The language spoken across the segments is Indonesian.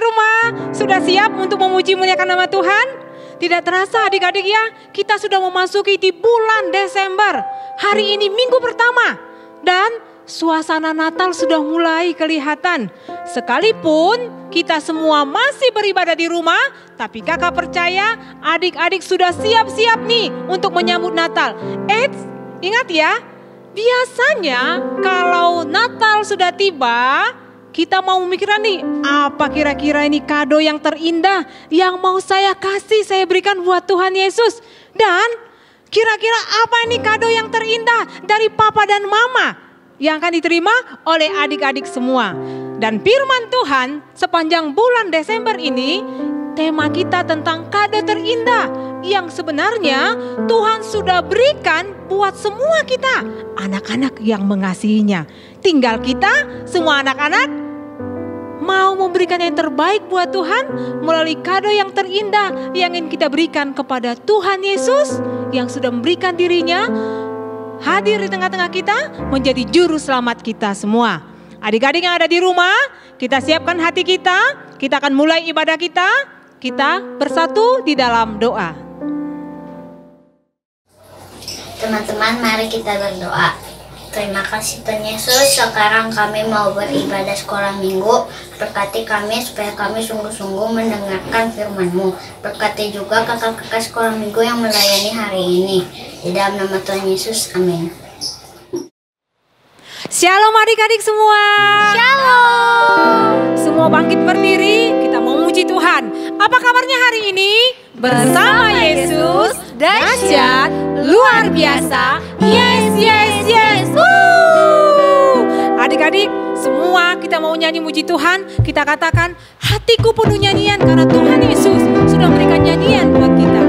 rumah sudah siap untuk memuji muliakan nama Tuhan? Tidak terasa adik-adik ya, kita sudah memasuki di bulan Desember. Hari ini minggu pertama dan suasana Natal sudah mulai kelihatan. Sekalipun kita semua masih beribadah di rumah, tapi kakak percaya adik-adik sudah siap-siap nih untuk menyambut Natal. Ingat ya, biasanya kalau Natal sudah tiba, kita mau memikirkan nih, apa kira-kira ini kado yang terindah yang mau saya kasih, saya berikan buat Tuhan Yesus. Dan kira-kira apa ini kado yang terindah dari papa dan mama yang akan diterima oleh adik-adik semua. Dan firman Tuhan sepanjang bulan Desember ini, tema kita tentang kado terindah yang sebenarnya Tuhan sudah berikan buat semua kita, anak-anak yang mengasihinya. Tinggal kita semua anak-anak mau memberikan yang terbaik buat Tuhan melalui kado yang terindah yang ingin kita berikan kepada Tuhan Yesus yang sudah memberikan dirinya hadir di tengah-tengah kita menjadi juru selamat kita semua. Adik-adik yang ada di rumah, kita siapkan hati kita akan mulai ibadah kita bersatu di dalam doa. Teman-teman, mari kita berdoa. Terima kasih Tuhan Yesus, sekarang kami mau beribadah sekolah minggu. Berkati kami supaya kami sungguh-sungguh mendengarkan firman-Mu. Berkati juga kakak-kakak sekolah minggu yang melayani hari ini. Di dalam nama Tuhan Yesus, amin. Shalom adik-adik semua. Shalom. Semua bangkit berdiri, kita mau memuji Tuhan. Apa kabarnya hari ini? Bersama Yesus, dahsyat, luar biasa. Yes, yes, yes. Adik-adik, semua kita mau nyanyi muji Tuhan. Kita katakan, hatiku penuh nyanyian karena Tuhan Yesus sudah memberikan nyanyian buat kita.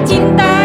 Cinta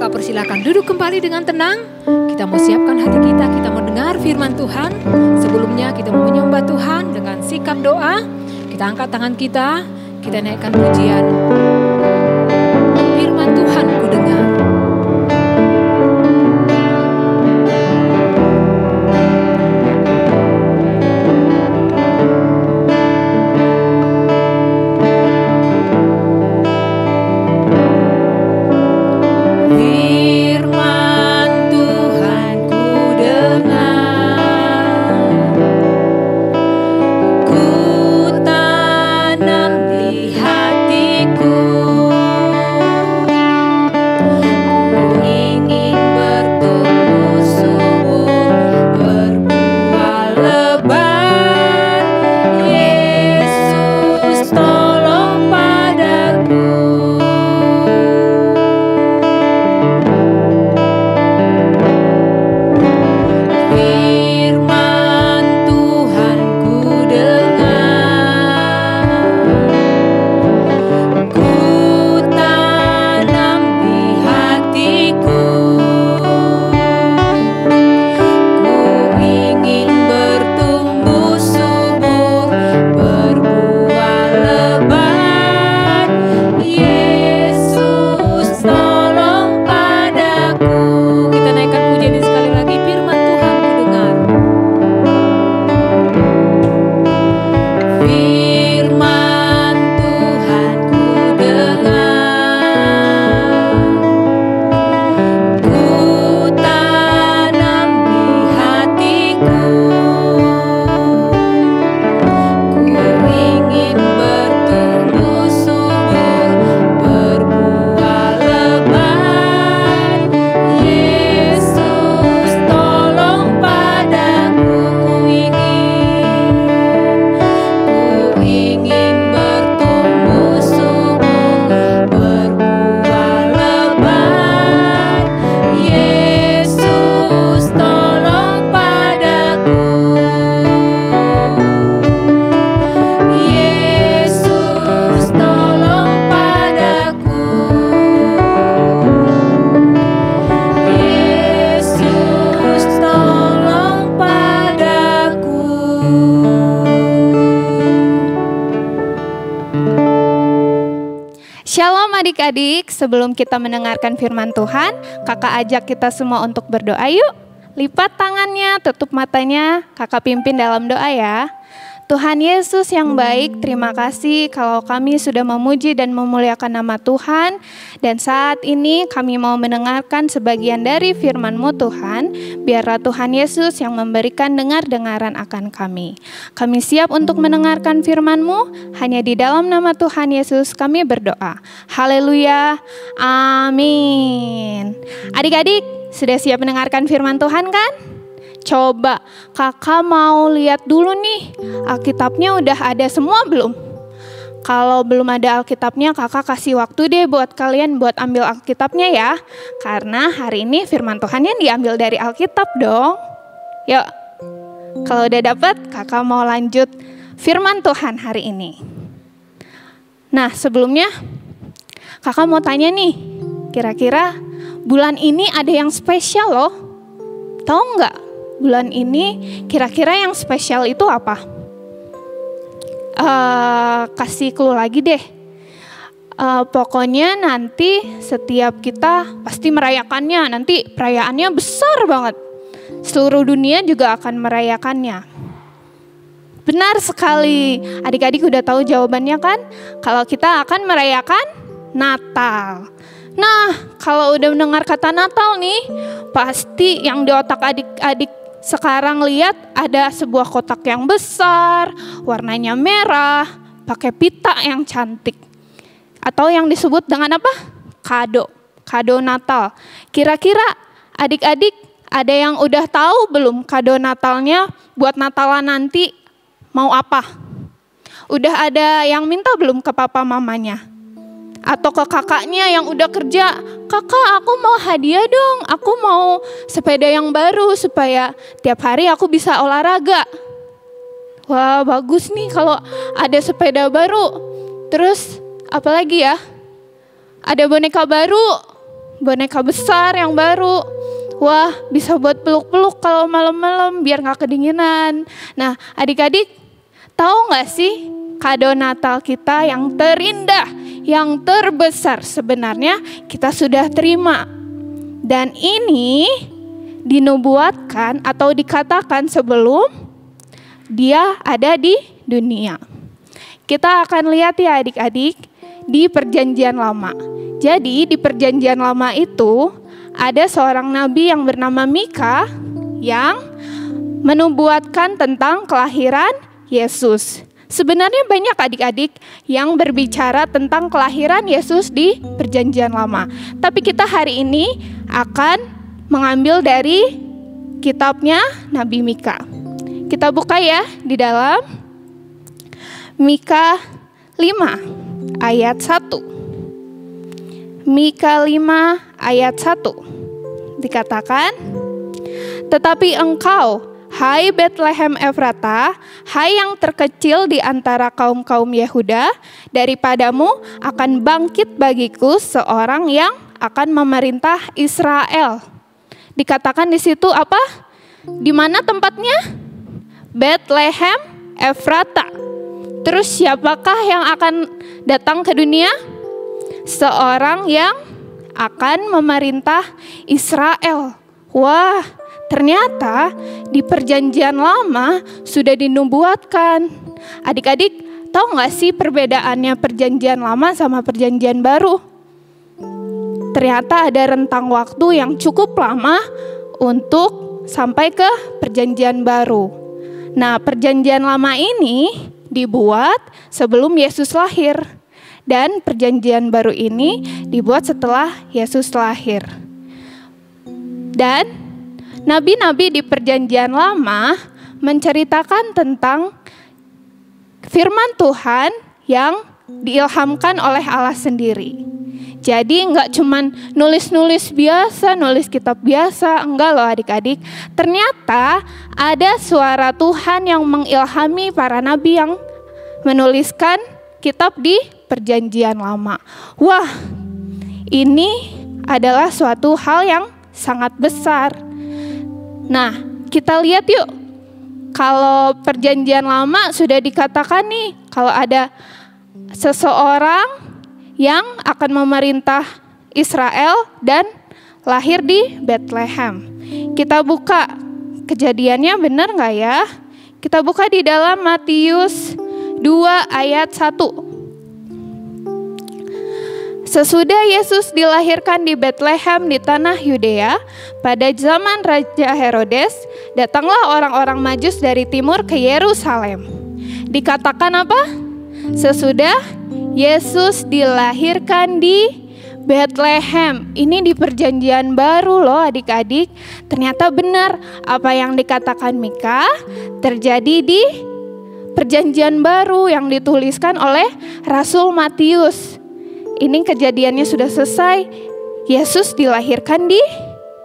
Kakak persilakan duduk kembali dengan tenang. Kita mau siapkan hati kita mau dengar firman Tuhan. Sebelumnya kita mau menyembah Tuhan dengan sikap doa. Kita angkat tangan kita naikkan pujian. Firman Tuhan ku dengar. Shalom adik-adik, sebelum kita mendengarkan firman Tuhan, kakak ajak kita semua untuk berdoa yuk. Lipat tangannya, tutup matanya, kakak pimpin dalam doa ya. Tuhan Yesus yang baik, terima kasih kalau kami sudah memuji dan memuliakan nama Tuhan. Dan saat ini kami mau mendengarkan sebagian dari firman-Mu Tuhan. Biarlah Tuhan Yesus yang memberikan dengar-dengaran akan kami. Kami siap untuk mendengarkan firman-Mu. Hanya di dalam nama Tuhan Yesus kami berdoa. Haleluya, amin. Adik-adik, sudah siap mendengarkan firman Tuhan kan? Coba kakak mau lihat dulu nih, Alkitabnya udah ada semua belum? Kalau belum ada Alkitabnya, kakak kasih waktu deh buat kalian buat ambil Alkitabnya ya. Karena hari ini firman Tuhannya diambil dari Alkitab dong. Yuk, kalau udah dapet, kakak mau lanjut firman Tuhan hari ini. Nah sebelumnya, kakak mau tanya nih, kira-kira bulan ini ada yang spesial loh. Tahu nggak? Bulan ini kira-kira yang spesial itu apa? Kasih clue lagi deh. Pokoknya nanti setiap kita pasti merayakannya. Nanti perayaannya besar banget. Seluruh dunia juga akan merayakannya. Benar sekali. Adik-adik udah tahu jawabannya kan? Kalau kita akan merayakan Natal. Nah, kalau udah mendengar kata Natal nih, pasti yang di otak adik-adik sekarang lihat ada sebuah kotak yang besar, warnanya merah, pakai pita yang cantik. Atau yang disebut dengan apa? Kado Natal. Kira-kira adik-adik ada yang udah tahu belum kado Natalnya buat Natalan nanti mau apa? Udah ada yang minta belum ke papa mamanya? Atau ke kakaknya yang udah kerja, kakak aku mau hadiah dong, aku mau sepeda yang baru supaya tiap hari aku bisa olahraga. Wah bagus nih kalau ada sepeda baru. Terus apalagi ya, ada boneka baru, boneka besar yang baru. Wah, bisa buat peluk-peluk kalau malam-malam biar gak kedinginan. Nah, adik-adik tahu gak sih kado Natal kita yang terindah, yang terbesar sebenarnya kita sudah terima. Dan ini dinubuatkan atau dikatakan sebelum dia ada di dunia. Kita akan lihat ya adik-adik di perjanjian lama. Jadi di perjanjian lama itu ada seorang nabi yang bernama Mika yang menubuatkan tentang kelahiran Yesus. Sebenarnya banyak adik-adik yang berbicara tentang kelahiran Yesus di perjanjian lama. Tapi kita hari ini akan mengambil dari kitabnya Nabi Mika. Kita buka ya di dalam Mika 5 ayat 1. Mika 5 ayat 1 dikatakan, "Tetapi engkau, hai Betlehem Efrata, hai yang terkecil di antara kaum-kaum Yehuda, daripadamu akan bangkit bagiku seorang yang akan memerintah Israel." Dikatakan di situ apa? Di mana tempatnya? Betlehem Efrata. Terus siapakah yang akan datang ke dunia? Seorang yang akan memerintah Israel. Wah, ternyata di perjanjian lama sudah dinubuatkan. Adik-adik tahu gak sih perbedaannya perjanjian lama sama perjanjian baru? Ternyata ada rentang waktu yang cukup lama untuk sampai ke perjanjian baru. Nah, perjanjian lama ini dibuat sebelum Yesus lahir. Dan perjanjian baru ini dibuat setelah Yesus lahir. Dan nabi-nabi di perjanjian lama menceritakan tentang firman Tuhan yang diilhamkan oleh Allah sendiri. Jadi enggak cuman nulis-nulis biasa, nulis kitab biasa, enggak loh adik-adik. Ternyata ada suara Tuhan yang mengilhami para nabi yang menuliskan kitab di perjanjian lama. Wah, ini adalah suatu hal yang sangat besar. Nah, kita lihat yuk. Kalau perjanjian lama sudah dikatakan nih, kalau ada seseorang yang akan memerintah Israel dan lahir di Bethlehem. Kita buka kejadiannya, benar nggak ya? Kita buka di dalam Matius 2 ayat 1. Sesudah Yesus dilahirkan di Bethlehem di tanah Yudea, pada zaman Raja Herodes, datanglah orang-orang Majus dari timur ke Yerusalem. Dikatakan apa? Sesudah Yesus dilahirkan di Bethlehem. Ini di perjanjian baru loh adik-adik. Ternyata benar apa yang dikatakan Mika terjadi di perjanjian baru yang dituliskan oleh Rasul Matius. Ini kejadiannya sudah selesai. Yesus dilahirkan di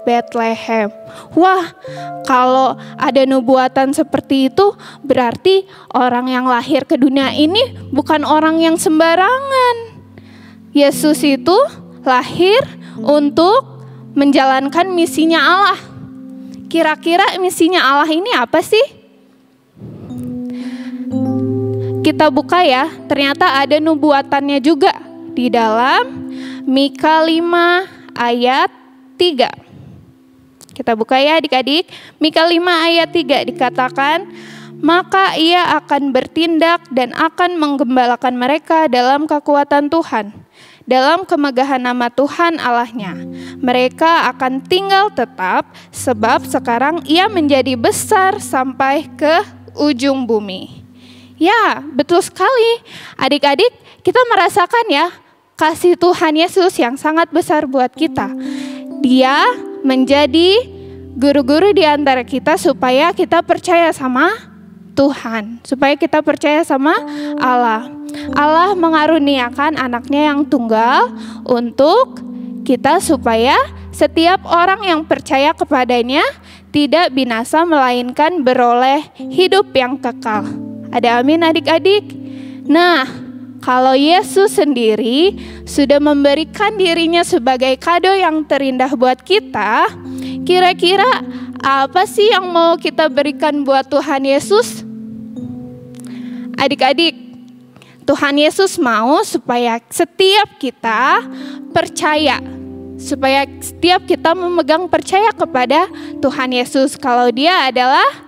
Bethlehem. Wah, kalau ada nubuatan seperti itu, berarti orang yang lahir ke dunia ini bukan orang yang sembarangan. Yesus itu lahir untuk menjalankan misinya Allah. Kira-kira misinya Allah ini apa sih? Kita buka ya, ternyata ada nubuatannya juga di dalam Mika 5 ayat 3. Kita buka ya adik-adik. Mika 5 ayat 3 dikatakan, "Maka ia akan bertindak dan akan menggembalakan mereka dalam kekuatan Tuhan, dalam kemegahan nama Tuhan Allahnya. Mereka akan tinggal tetap, sebab sekarang ia menjadi besar sampai ke ujung bumi." Ya, betul sekali. Adik-adik, kita merasakan ya kasih Tuhan Yesus yang sangat besar buat kita. Dia menjadi guru-guru di antara kita supaya kita percaya sama Tuhan, supaya kita percaya sama Allah. Allah mengaruniakan anaknya yang tunggal untuk kita supaya setiap orang yang percaya kepadanya tidak binasa melainkan beroleh hidup yang kekal. Ada amin adik-adik? Nah, kalau Yesus sendiri sudah memberikan dirinya sebagai kado yang terindah buat kita, kira-kira apa sih yang mau kita berikan buat Tuhan Yesus? Adik-adik, Tuhan Yesus mau supaya setiap kita percaya, supaya setiap kita memegang percaya kepada Tuhan Yesus kalau Dia adalah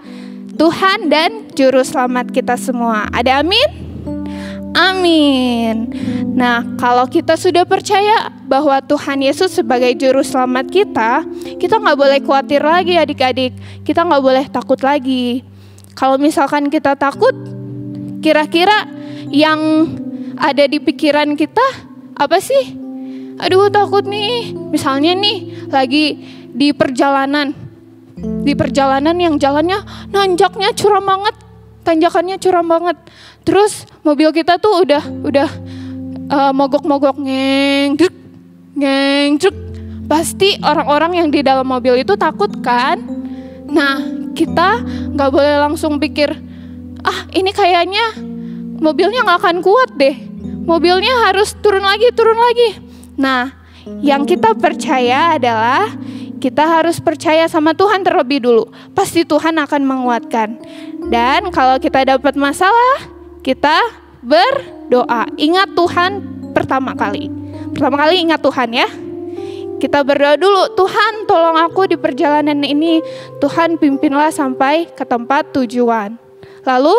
Tuhan dan Juru Selamat kita semua. Ada amin? Amin. Nah, kalau kita sudah percaya bahwa Tuhan Yesus sebagai Juru Selamat kita nggak boleh khawatir lagi adik-adik. Kita nggak boleh takut lagi. Kalau misalkan kita takut, kira-kira yang ada di pikiran kita apa sih? Aduh takut nih. Misalnya nih lagi di perjalanan. Di perjalanan yang jalannya nanjaknya curam banget. Tanjakannya curam banget. Terus mobil kita tuh udah mogok-mogok ngeng truk. Pasti orang-orang yang di dalam mobil itu takut kan? Nah, kita nggak boleh langsung pikir, ini kayaknya mobilnya nggak akan kuat deh. Mobilnya harus turun lagi. Nah, yang kita percaya adalah kita harus percaya sama Tuhan terlebih dulu. Pasti Tuhan akan menguatkan. Dan kalau kita dapat masalah, kita berdoa. Ingat Tuhan pertama kali. Pertama kali ingat Tuhan ya. Kita berdoa dulu, Tuhan tolong aku di perjalanan ini. Tuhan pimpinlah sampai ke tempat tujuan. Lalu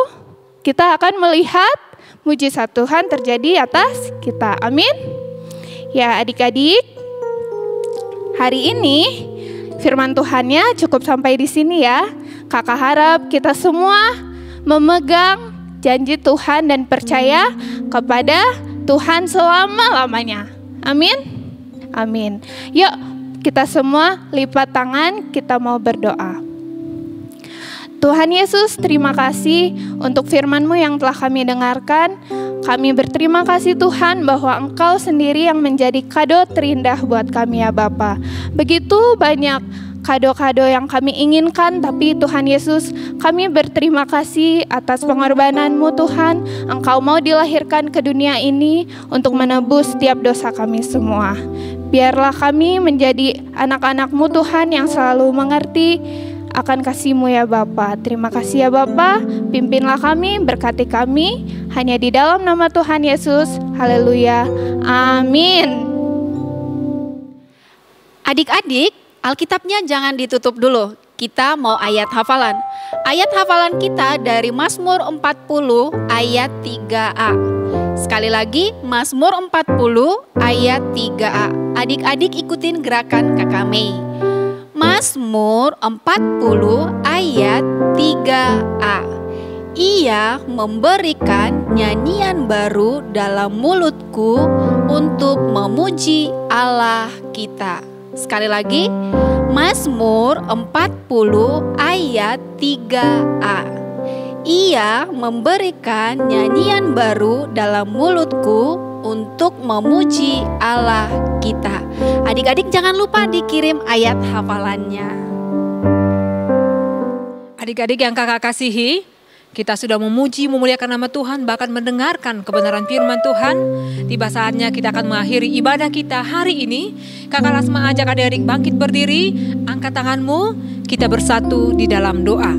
kita akan melihat mujizat Tuhan terjadi atas kita. Amin. Ya adik-adik, hari ini firman Tuhannya cukup sampai di sini ya. Kakak harap kita semua memegang janji Tuhan dan percaya kepada Tuhan selama-lamanya. Amin. Amin. Yuk kita semua lipat tangan, kita mau berdoa. Tuhan Yesus, terima kasih untuk firman-Mu yang telah kami dengarkan. Kami berterima kasih Tuhan bahwa Engkau sendiri yang menjadi kado terindah buat kami ya Bapa. Begitu banyak kado-kado yang kami inginkan, tapi Tuhan Yesus, kami berterima kasih atas pengorbanan-Mu Tuhan. Engkau mau dilahirkan ke dunia ini untuk menebus setiap dosa kami semua. Biarlah kami menjadi anak-anak-Mu Tuhan yang selalu mengerti akan kasih-Mu ya Bapa. Terima kasih ya Bapa, pimpinlah kami, berkati kami, hanya di dalam nama Tuhan Yesus. Haleluya, amin. Adik-adik, Alkitabnya jangan ditutup dulu. Kita mau ayat hafalan. Ayat hafalan kita dari Mazmur 40 ayat 3a. Sekali lagi, Mazmur 40 ayat 3a. Adik-adik ikutin gerakan Kakak Mei. Mazmur 40 ayat 3a. Ia memberikan nyanyian baru dalam mulutku untuk memuji Allah kita. Sekali lagi, Mazmur 40 ayat 3a. Ia memberikan nyanyian baru dalam mulutku untuk memuji Allah kita. Adik-adik jangan lupa dikirim ayat hafalannya. Adik-adik yang kakak kasihi, kita sudah memuji, memuliakan nama Tuhan, bahkan mendengarkan kebenaran firman Tuhan. Tiba saatnya kita akan mengakhiri ibadah kita hari ini. Kakak Lasma ajak adik-adik bangkit berdiri, angkat tanganmu, kita bersatu di dalam doa.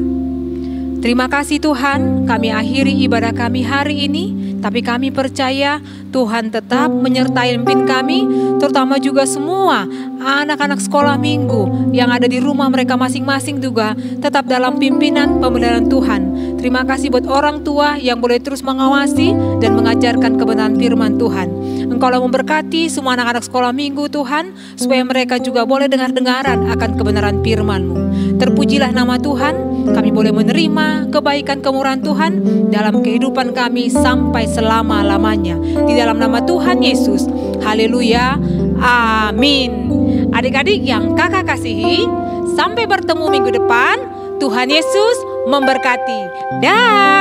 Terima kasih Tuhan, kami akhiri ibadah kami hari ini, tapi kami percaya Tuhan tetap menyertai pimpin kami, terutama juga semua anak-anak sekolah minggu yang ada di rumah mereka masing-masing juga tetap dalam pimpinan pemeliharaan Tuhan. Terima kasih buat orang tua yang boleh terus mengawasi dan mengajarkan kebenaran firman Tuhan. Engkau lah memberkati semua anak-anak sekolah minggu Tuhan, supaya mereka juga boleh dengar-dengaran akan kebenaran firman-Mu. Terpujilah nama Tuhan, kami boleh menerima kebaikan kemurahan Tuhan dalam kehidupan kami sampai selama-lamanya. Di dalam nama Tuhan Yesus, haleluya, amin. Adik-adik yang kakak kasihi, sampai bertemu minggu depan. Tuhan Yesus memberkati. Dah.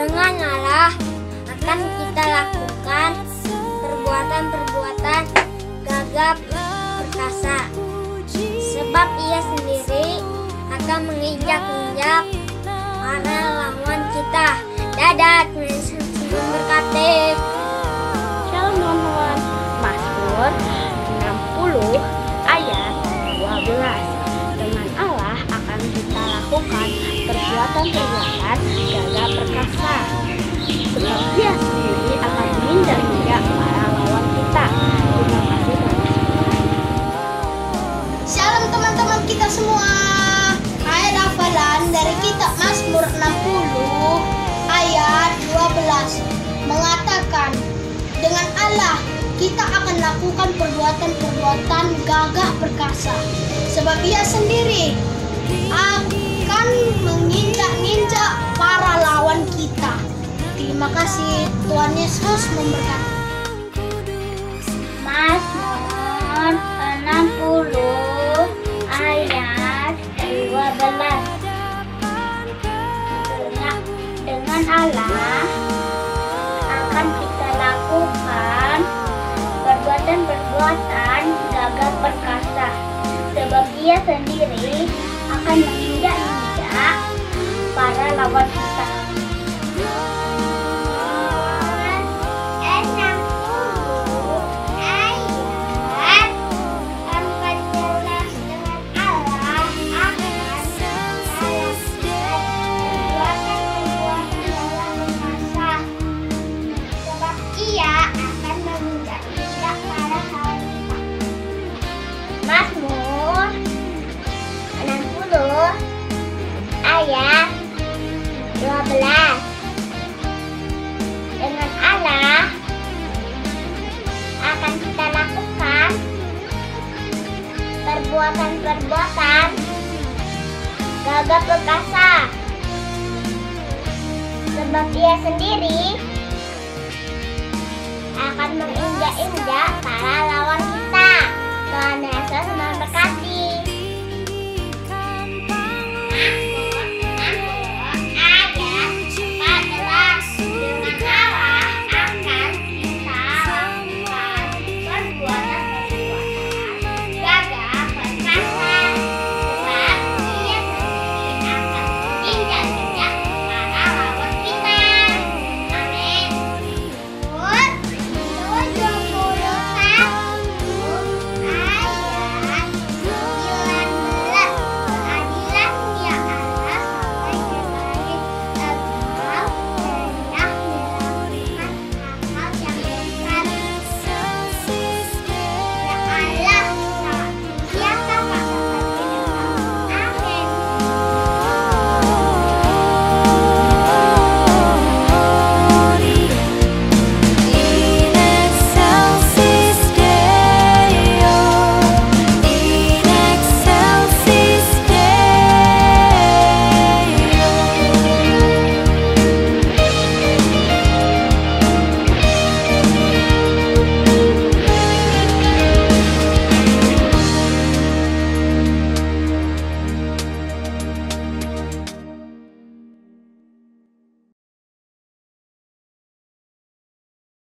Dengan Allah akan kita lakukan perbuatan-perbuatan gagap perkasa, sebab Ia sendiri akan menginjak-injak para lawan kita. Dadah, Tuhan memberkati. Shalom teman-teman. Mazmur 60 ayat 12. Dengan Allah akan kita lakukan perbuatan-perbuatan gagah perkasa, sebab Dia sendiri akan menginjak-injak para lawan kita. Terima kasih Tuhan. Shalom teman-teman kita semua. Ayat hafalan dari kitab Mazmur 60 ayat 12 mengatakan, dengan Allah kita akan lakukan perbuatan-perbuatan gagah perkasa, sebab Ia sendiri akan menginjak-injak para lawan kita. Terima kasih, Tuhan Yesus memberkati. Mazmur 60 ayat 12. Dengan Allah akan kita lakukan perbuatan-perbuatan gagah perkasa, sebab Ia sendiri akan menginjak-injak para lawan kita. Mazmur 60 ayat 12. Dengan Allah akan kita lakukan perbuatan-perbuatan gagah perkasa, sebab Ia sendiri akan menginjak-injak para lawan kita. Tuhan Yesus memberkati.